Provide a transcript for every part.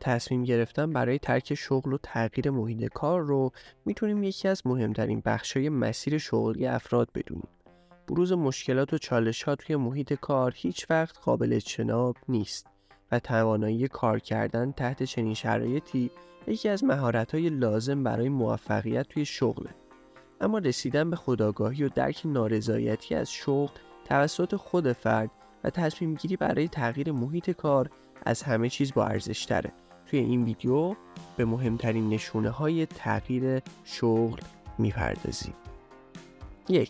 تصمیم گرفتن برای ترک شغل و تغییر محیط کار رو میتونیم یکی از مهمترین بخشای مسیر شغلی افراد بدونیم. بروز مشکلات و چالش‌ها توی محیط کار هیچ وقت قابل اجتناب نیست و توانایی کار کردن تحت چنین شرایطی یکی از مهارت‌های لازم برای موفقیت توی شغله. اما رسیدن به خودآگاهی و درک نارضایتی از شغل توسط خود فرد و تصمیم گیری برای تغییر محیط کار از همه چیز با ارزش تره. توی این ویدیو به مهمترین نشونه های تغییر شغل میپردازیم. 1.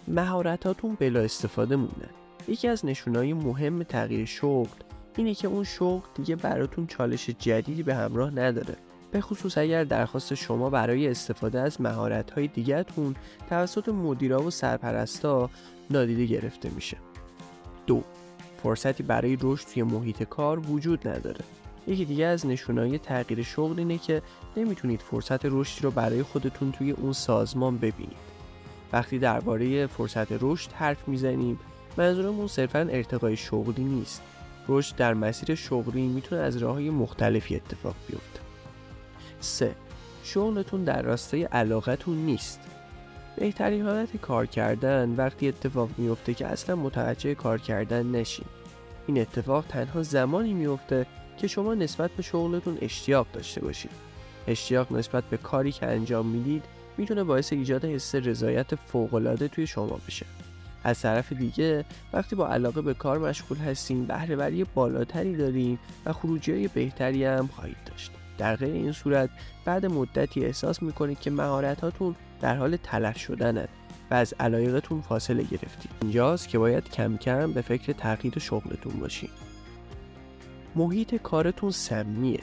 مهارتاتون بلا استفاده موندن. یکی از نشونه‌های مهم تغییر شغل اینه که اون شغل دیگه براتون چالش جدیدی به همراه نداره، به خصوص اگر درخواست شما برای استفاده از مهارت‌های دیگه‌تون توسط مدیرا و سرپرستا نادیده گرفته میشه. 2. فرصتی برای رشد توی محیط کار وجود نداره. یکی دیگه از نشونه‌های تغییر شغل اینه که نمیتونید فرصت رشدی رو برای خودتون توی اون سازمان ببینید. وقتی درباره فرصت رشد حرف میزنیم، منظورمون صرفاً ارتقای شغلی نیست. رشد در مسیر شغلی میتونه از راه‌های مختلفی اتفاق بیفته. 3. شغلتون در راستای علاقتون نیست. بهترین حالت کار کردن وقتی اتفاق میفته که اصلا متوجه کار کردن نشین. این اتفاق تنها زمانی میفته که شما نسبت به شغلتون اشتیاق داشته باشید. اشتیاق نسبت به کاری که انجام میدید میتونه باعث ایجاد حس رضایت فوق‌العاده توی شما بشه. از طرف دیگه وقتی با علاقه به کار مشغول هستین، بهره‌وری بالاتری دارین و خروجی‌های بهتری هم خواهید داشت. در غیر این صورت بعد مدتی احساس میکنید که مهارتاتون در حال تلف شدنن و از علایقتون فاصله گرفتید. اینجاست که باید کم کم به فکر تغییر شغلتون باشین. محیط کارتون سمیه.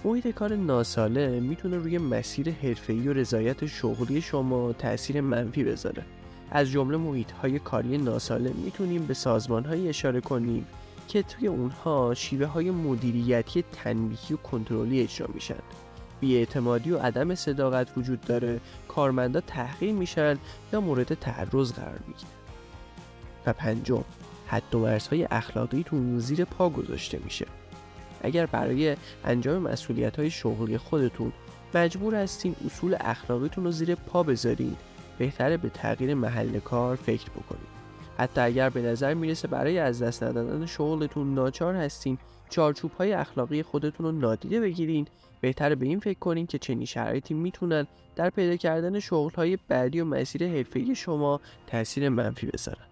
محیط کار ناسالم میتونه روی مسیر حرفه‌ای و رضایت شغلی شما تأثیر منفی بذاره. از جمله محیط‌های کاری ناسالم میتونیم به سازمان‌هایی اشاره کنیم که توی اونها شیوه‌های مدیریتی تنبیهی و کنترلی اجرا میشن. بی‌اعتمادی و عدم صداقت وجود داره، کارمندا تحقیر میشن یا مورد تعرض قرار میگیرن. و 5. حد و مرزهای اخلاقیتون زیر پا گذاشته میشه. اگر برای انجام مسئولیت‌های شغلی خودتون مجبور هستین اصول اخلاقیتون رو زیر پا بذارین، بهتره به تغییر محل کار فکر بکنید. حتی اگر به نظر میرسه برای از دست ندادن شغلتون ناچار هستین چارچوب‌های اخلاقی خودتون رو نادیده بگیرین، بهتره به این فکر کنین که چنین شرایطی میتونن در پیدا کردن شغل‌های بعدی و مسیر حرفه‌ای شما تأثیر منفی بذارن.